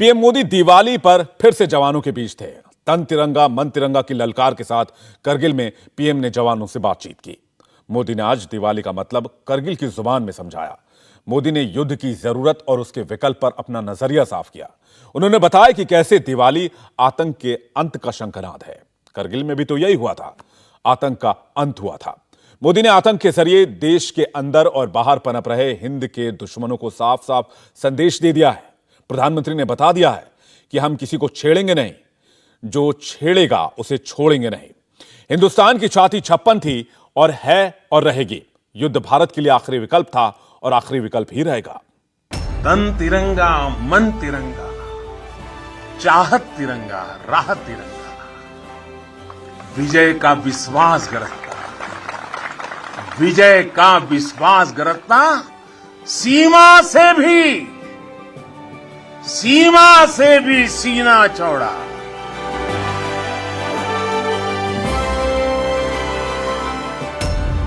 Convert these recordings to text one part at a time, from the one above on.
PM Modi Diwali पर फिर से जवानों के बीच थे। तन तिरंगा मन तिरंगा की ललकार के साथ करगिल में पीएम ने जवानों से बातचीत की। मोदी ने आज दिवाली का मतलब करगिल की जुबान में समझाया। मोदी ने युद्ध की जरूरत और उसके विकल्प पर अपना नजरिया साफ किया। उन्होंने बताया कि कैसे दिवाली आतंक के अंत का शंखनाद है। करगिल में भी तो यही हुआ था, आतंक का अंत हुआ था। मोदी ने आतंक के जरिए देश के अंदर और बाहर पनप रहे हिंद के दुश्मनों को साफ साफ संदेश दे दिया है। प्रधानमंत्री ने बता दिया है कि हम किसी को छेड़ेंगे नहीं, जो छेड़ेगा उसे छोड़ेंगे नहीं। हिंदुस्तान की छाती 56 थी और है और रहेगी। युद्ध भारत के लिए आखिरी विकल्प था और आखिरी विकल्प ही रहेगा। तन तिरंगा मन तिरंगा, चाहत तिरंगा राह तिरंगा, विजय का विश्वास गरजता, विजय का विश्वास गरजता, सीमा से भी सीना चौड़ा।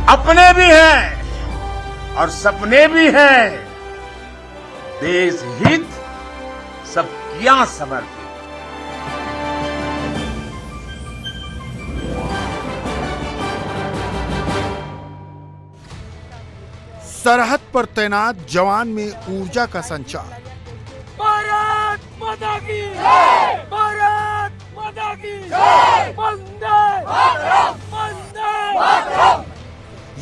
अपने भी हैं और सपने भी हैं, देश हित सब किया समर्पित। सरहद पर तैनात जवान में ऊर्जा का संचार। भारत माता की जय, भारत माता की जय, वंदे मातरम, वंदे मातरम।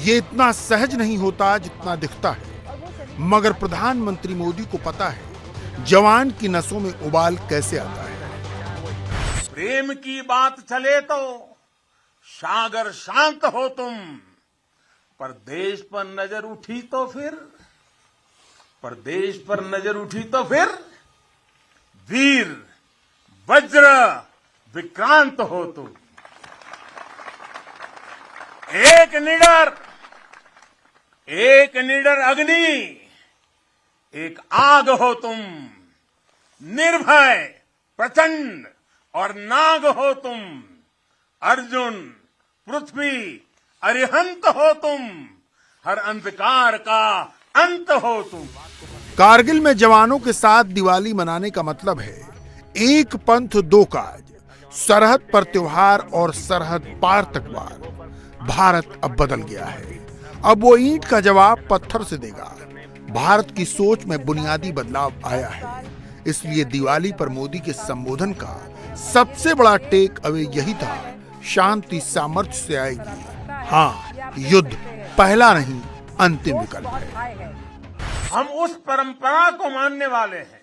ये इतना सहज नहीं होता जितना दिखता है, मगर प्रधानमंत्री मोदी को पता है जवान की नसों में उबाल कैसे आता है। प्रेम की बात चले तो सागर शांत हो तुम, पर देश पर नजर उठी तो फिर वीर वज्र विक्रांत हो तुम। एक निडर अग्नि, एक आग हो तुम, निर्भय प्रचंड और नाग हो तुम। अर्जुन पृथ्वी अरिहंत हो तुम, हर अंधकार का अंत हो तुम। कारगिल में जवानों के साथ दिवाली मनाने का मतलब है एक पंथ दो काज, सरहद पर त्योहार और सरहद पार तकवार। भारत अब बदल गया है। अब वो ईंट का जवाब पत्थर से देगा। भारत की सोच में बुनियादी बदलाव आया है। इसलिए दिवाली पर मोदी के संबोधन का सबसे बड़ा टेक अवे यही था, शांति सामर्थ्य से आएगी। हाँ, युद्ध पहला नहीं अंतिम विकल्प है। हम उस परंपरा को मानने वाले हैं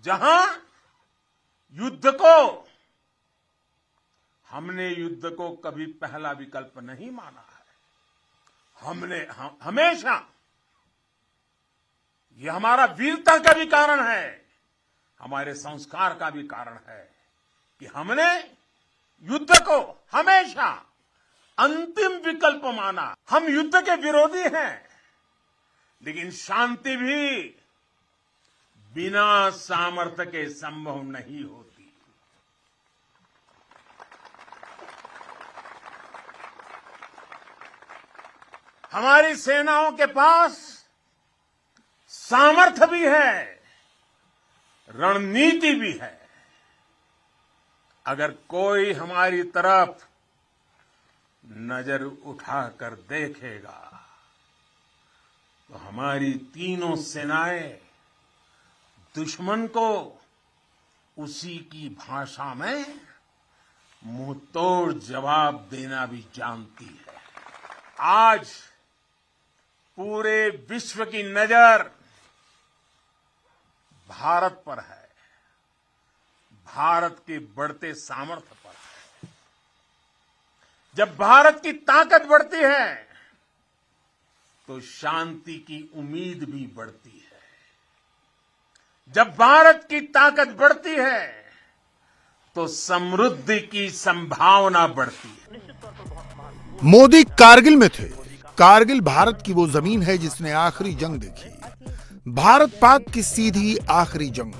जहां हमने युद्ध को कभी पहला विकल्प नहीं माना है। हमने हमेशा, ये हमारा वीरता का भी कारण है, हमारे संस्कार का भी कारण है कि हमने युद्ध को हमेशा अंतिम विकल्प माना। हम युद्ध के विरोधी हैं, लेकिन शांति भी बिना सामर्थ्य के संभव नहीं होती। हमारी सेनाओं के पास सामर्थ्य भी है, रणनीति भी है। अगर कोई हमारी तरफ नजर उठाकर देखेगा तो हमारी तीनों सेनाएं दुश्मन को उसी की भाषा में मुंह तोड़ जवाब देना भी जानती है। आज पूरे विश्व की नजर भारत पर है, भारत के बढ़ते सामर्थ्य पर है। जब भारत की ताकत बढ़ती है तो शांति की उम्मीद भी बढ़ती है। जब भारत की ताकत बढ़ती है तो समृद्धि की संभावना बढ़ती है। मोदी कारगिल में थे। कारगिल भारत की वो जमीन है जिसने आखिरी जंग देखी, भारत पाक की सीधी आखिरी जंग।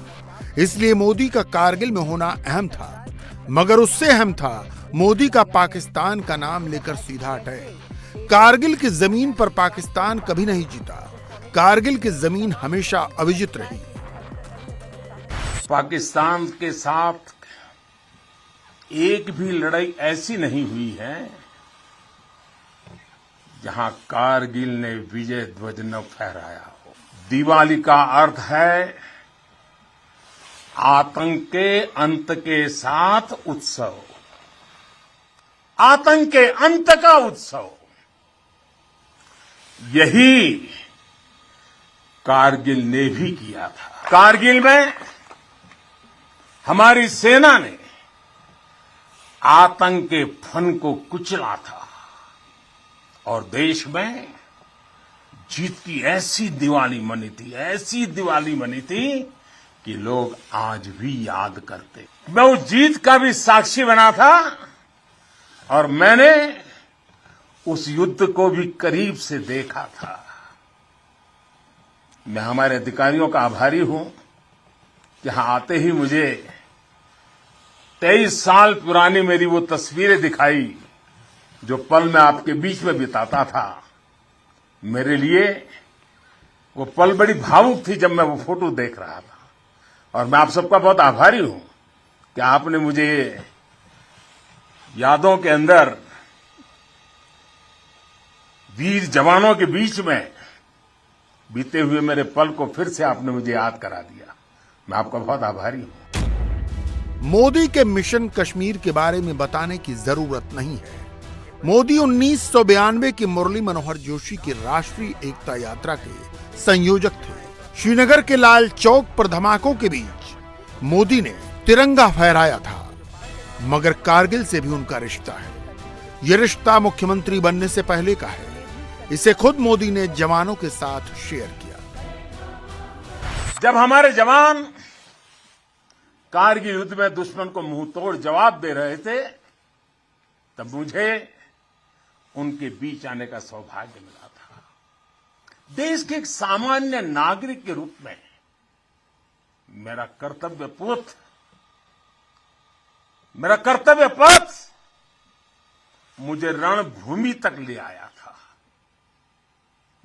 इसलिए मोदी का कारगिल में होना अहम था, मगर उससे अहम था मोदी का पाकिस्तान का नाम लेकर सीधा अटैक। कारगिल की जमीन पर पाकिस्तान कभी नहीं जीता। कारगिल की जमीन हमेशा अविजित रही। पाकिस्तान के साथ एक भी लड़ाई ऐसी नहीं हुई है जहां कारगिल ने विजय ध्वज न फहराया हो। दिवाली का अर्थ है आतंक के अंत के साथ उत्सव, आतंक के अंत का उत्सव। यही कारगिल ने भी किया था। कारगिल में हमारी सेना ने आतंक के फन को कुचला था और देश में जीत की ऐसी दिवाली मनी थी, ऐसी दिवाली मनी थी कि लोग आज भी याद करते। मैं उस जीत का भी साक्षी बना था और मैंने उस युद्ध को भी करीब से देखा था। मैं हमारे अधिकारियों का आभारी हूं। यहां आते ही मुझे 23 साल पुरानी मेरी वो तस्वीरें दिखाई जो पल मैं आपके बीच में बिताता था। मेरे लिए वो पल बड़ी भावुक थी जब मैं वो फोटो देख रहा था और मैं आप सबका बहुत आभारी हूं कि आपने मुझे यादों के अंदर वीर जवानों के बीच में बीते हुए मेरे पल को फिर से आपने मुझे याद करा दिया। मैं आपका बहुत आभारी हूं। मोदी के मिशन कश्मीर के बारे में बताने की जरूरत नहीं है। मोदी 1992 की मुरली मनोहर जोशी की राष्ट्रीय एकता यात्रा के संयोजक थे। श्रीनगर के लाल चौक पर धमाकों के बीच मोदी ने तिरंगा फहराया था, मगर कारगिल से भी उनका रिश्ता है। यह रिश्ता मुख्यमंत्री बनने से पहले का है। इसे खुद मोदी ने जवानों के साथ शेयर किया। जब हमारे जवान कारगिल युद्ध में दुश्मन को मुंह तोड़ जवाब दे रहे थे तब मुझे उनके बीच आने का सौभाग्य मिला था। देश के एक सामान्य नागरिक के रूप में मेरा कर्तव्य पथ मुझे रणभूमि तक ले आया था।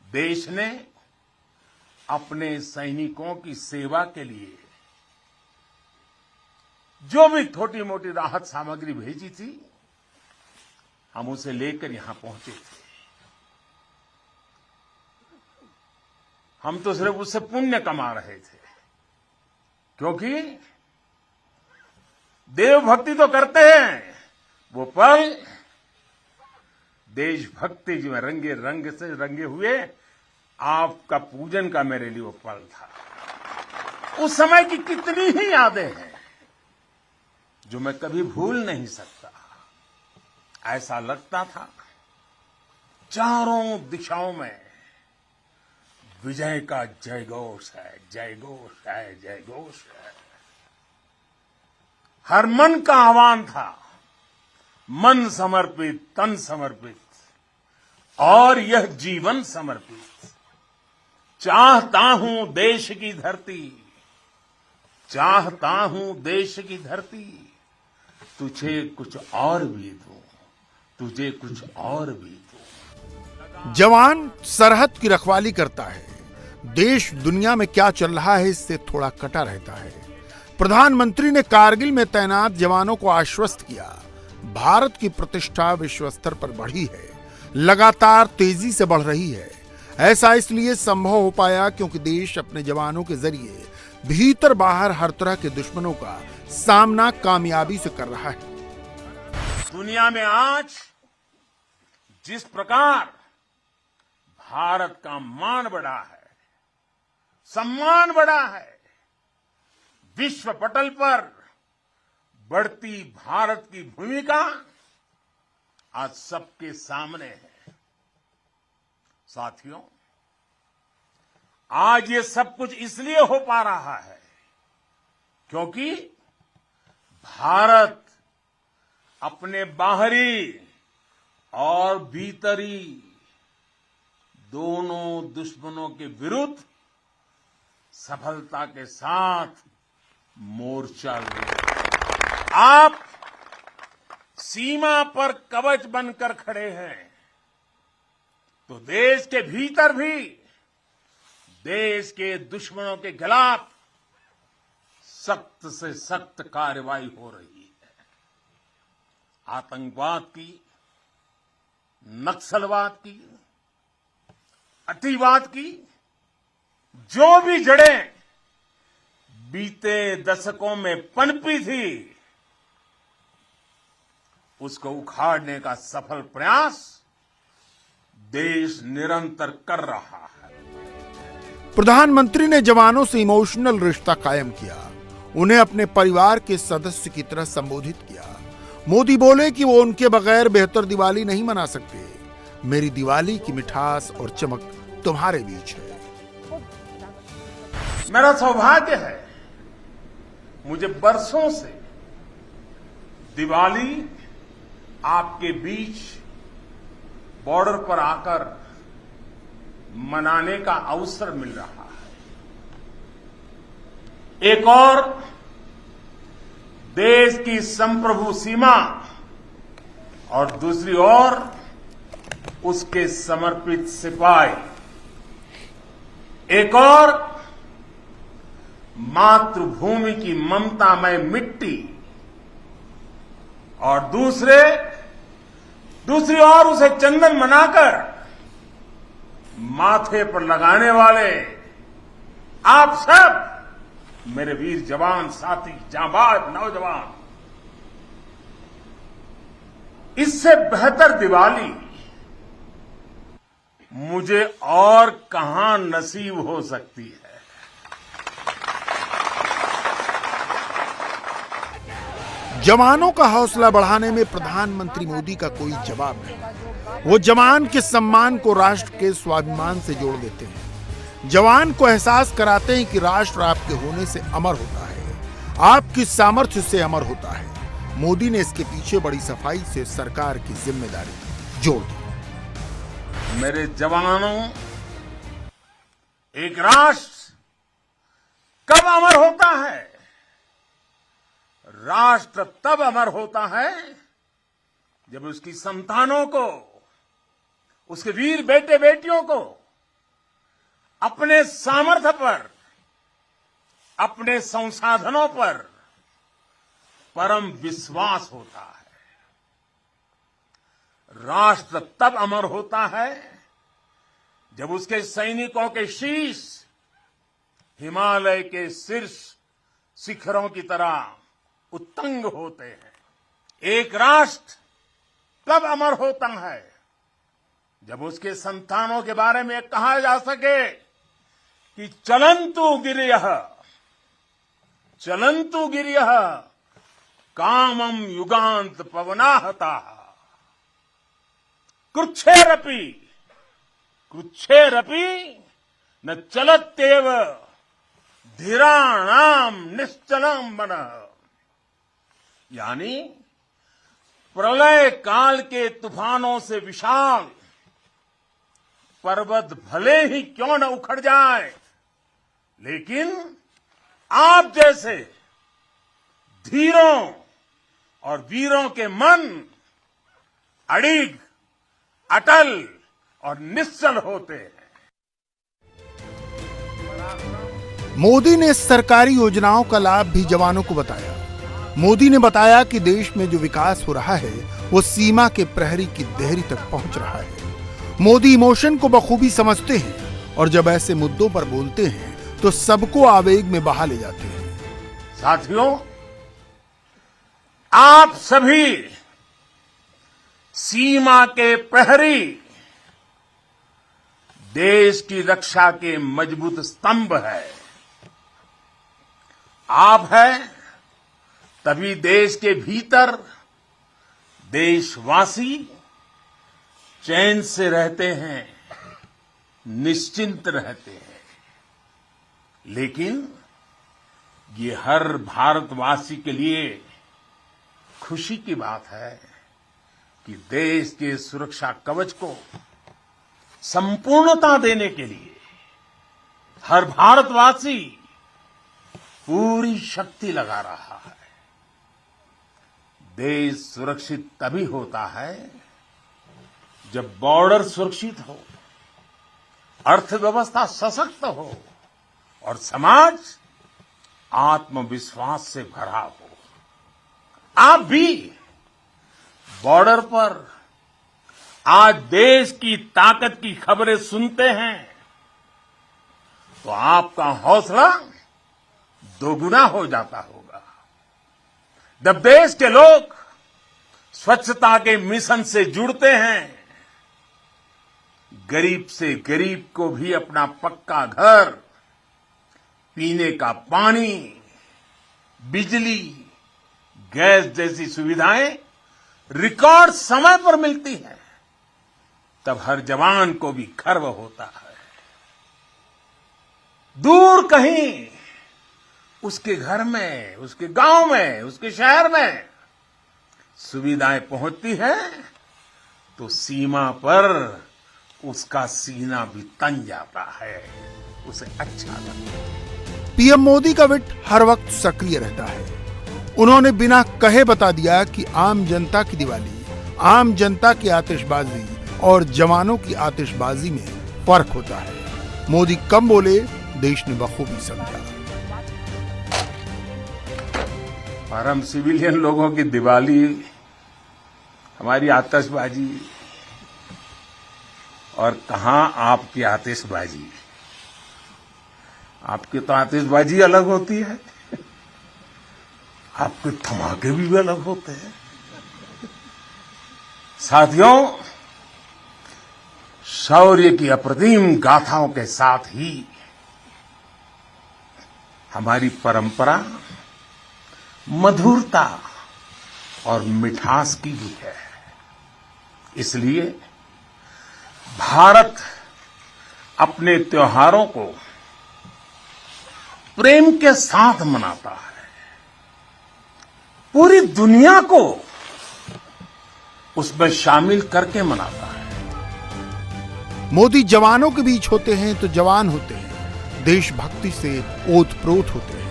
देश ने अपने सैनिकों की सेवा के लिए जो भी छोटी मोटी राहत सामग्री भेजी थी हम उसे लेकर यहां पहुंचे थे। हम तो सिर्फ उससे पुण्य कमा रहे थे, क्योंकि देवभक्ति तो करते हैं, वो पल देशभक्ति जो रंगे रंग से रंगे हुए आपका पूजन का मेरे लिए वो पल था। उस समय की कितनी ही यादें हैं जो मैं कभी भूल नहीं सकता। ऐसा लगता था चारों दिशाओं में विजय का जयघोष है, जयघोष है, जयघोष है। हर मन का आह्वान था, मन समर्पित, तन समर्पित और यह जीवन समर्पित। चाहता हूं देश की धरती, चाहता हूं देश की धरती, तुझे कुछ और भी दूं, तुझे कुछ और भी दूं। जवान सरहद की रखवाली करता है। देश दुनिया में क्या चल रहा है इससे थोड़ा कटा रहता है। प्रधानमंत्री ने कारगिल में तैनात जवानों को आश्वस्त किया, भारत की प्रतिष्ठा विश्व स्तर पर बढ़ी है, लगातार तेजी से बढ़ रही है। ऐसा इसलिए संभव हो पाया क्योंकि देश अपने जवानों के जरिए भीतर बाहर हर तरह के दुश्मनों का सामना कामयाबी से कर रहा है। दुनिया में आज जिस प्रकार भारत का मान बढ़ा है, सम्मान बढ़ा है, विश्व पटल पर बढ़ती भारत की भूमिका आज सबके सामने है। साथियों, आज ये सब कुछ इसलिए हो पा रहा है क्योंकि भारत अपने बाहरी और भीतरी दोनों दुश्मनों के विरुद्ध सफलता के साथ मोर्चा ले। आप सीमा पर कवच बनकर खड़े हैं तो देश के भीतर भी देश के दुश्मनों के खिलाफ सख्त से सख्त कार्रवाई हो रही है। आतंकवाद की, नक्सलवाद की, अतिवाद की जो भी जड़ें बीते दशकों में पनपी थी, उसको उखाड़ने का सफल प्रयास देश निरंतर कर रहा है। प्रधानमंत्री ने जवानों से इमोशनल रिश्ता कायम किया, उन्हें अपने परिवार के सदस्य की तरह संबोधित किया। मोदी बोले कि वो उनके बगैर बेहतर दिवाली नहीं मना सकते। मेरी दिवाली की मिठास और चमक तुम्हारे बीच है। मेरा सौभाग्य है, मुझे बरसों से दिवाली आपके बीच बॉर्डर पर आकर मनाने का अवसर मिल रहा है। एक और देश की संप्रभु सीमा और दूसरी ओर उसके समर्पित सिपाही, एक और मातृभूमि की ममतामय मिट्टी और दूसरी ओर उसे चंदन मनाकर माथे पर लगाने वाले आप सब मेरे वीर जवान साथी, जांबाज नौजवान, इससे बेहतर दिवाली मुझे और कहां नसीब हो सकती है। जवानों का हौसला बढ़ाने में प्रधानमंत्री मोदी का कोई जवाब नहीं। वो जवान के सम्मान को राष्ट्र के स्वाभिमान से जोड़ देते हैं। जवान को एहसास कराते हैं कि राष्ट्र आपके होने से अमर होता है, आपकी सामर्थ्य से अमर होता है। मोदी ने इसके पीछे बड़ी सफाई से सरकार की जिम्मेदारी जोड़ दी। मेरे जवानों, एक राष्ट्र कब अमर होता है? राष्ट्र तब अमर होता है जब उसकी संतानों को, उसके वीर बेटे बेटियों को अपने सामर्थ्य पर, अपने संसाधनों पर परम विश्वास होता है। राष्ट्र तब अमर होता है जब उसके सैनिकों के शीश हिमालय के शीर्ष शिखरों की तरह उत्तुंग होते हैं। एक राष्ट्र तब अमर होता है जब उसके संतानों के बारे में कहा जा सके कि चलन्तु गिरियः कामं युगांत पवनाहता कृच्छेरपि न चलत्येव धीराणाम निश्चलं मनः। यानी प्रलय काल के तूफानों से विशाल पर्वत भले ही क्यों न उखड़ जाए, लेकिन आप जैसे धीरों और वीरों के मन अड़िग, अटल और निश्चल होते हैं। मोदी ने सरकारी योजनाओं का लाभ भी जवानों को बताया। मोदी ने बताया कि देश में जो विकास हो रहा है वो सीमा के प्रहरी की देहरी तक पहुंच रहा है। मोदी इमोशन को बखूबी समझते हैं और जब ऐसे मुद्दों पर बोलते हैं तो सबको आवेग में बहा ले जाते हैं। साथियों, आप सभी सीमा के प्रहरी, देश की रक्षा के मजबूत स्तंभ है। आप हैं, तभी देश के भीतर देशवासी चैन से रहते हैं, निश्चिंत रहते हैं। लेकिन ये हर भारतवासी के लिए खुशी की बात है कि देश के सुरक्षा कवच को संपूर्णता देने के लिए हर भारतवासी पूरी शक्ति लगा रहा है। देश सुरक्षित तभी होता है जब बॉर्डर सुरक्षित हो, अर्थव्यवस्था सशक्त हो और समाज आत्मविश्वास से भरा हो। आप भी बॉर्डर पर आज देश की ताकत की खबरें सुनते हैं तो आपका हौसला दोगुना हो जाता होगा। जब देश के लोग स्वच्छता के मिशन से जुड़ते हैं, गरीब से गरीब को भी अपना पक्का घर, पीने का पानी, बिजली, गैस जैसी सुविधाएं रिकॉर्ड समय पर मिलती हैं, तब हर जवान को भी गर्व होता है। दूर कहीं उसके घर में, उसके गांव में, उसके शहर में सुविधाएं पहुंचती हैं तो सीमा पर उसका सीना भी तन जाता है, उसे अच्छा लगता है। पीएम मोदी का विट हर वक्त सक्रिय रहता है। उन्होंने बिना कहे बता दिया कि आम जनता की दिवाली, आम जनता की आतिशबाजी और जवानों की आतिशबाजी में फर्क होता है। मोदी कम बोले, देश ने बखूबी समझा। और हम सिविलियन लोगों की दिवाली, हमारी आतिशबाजी, और कहां आपकी आतिशबाजी। आपकी तो आतिशबाजी अलग होती है, आपके धमाके भी अलग होते हैं। साथियों, शौर्य की अप्रतिम गाथाओं के साथ ही हमारी परंपरा मधुरता और मिठास की भी है। इसलिए भारत अपने त्योहारों को प्रेम के साथ मनाता है। पूरी दुनिया को उसमें शामिल करके मनाता है। मोदी जवानों के बीच होते हैं तो जवान होते हैं, देशभक्ति से ओतप्रोत होते हैं।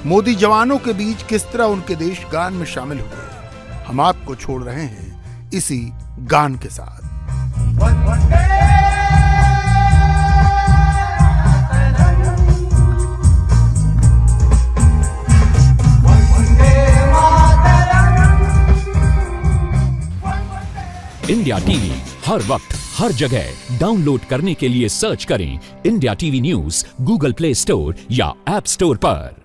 मोदी जवानों के बीच किस तरह उनके देश गान में शामिल हुए, हम आपको छोड़ रहे हैं इसी गान के साथ। इंडिया टीवी हर वक्त हर जगह डाउनलोड करने के लिए सर्च करें India TV news Google play store या ऐप स्टोर पर।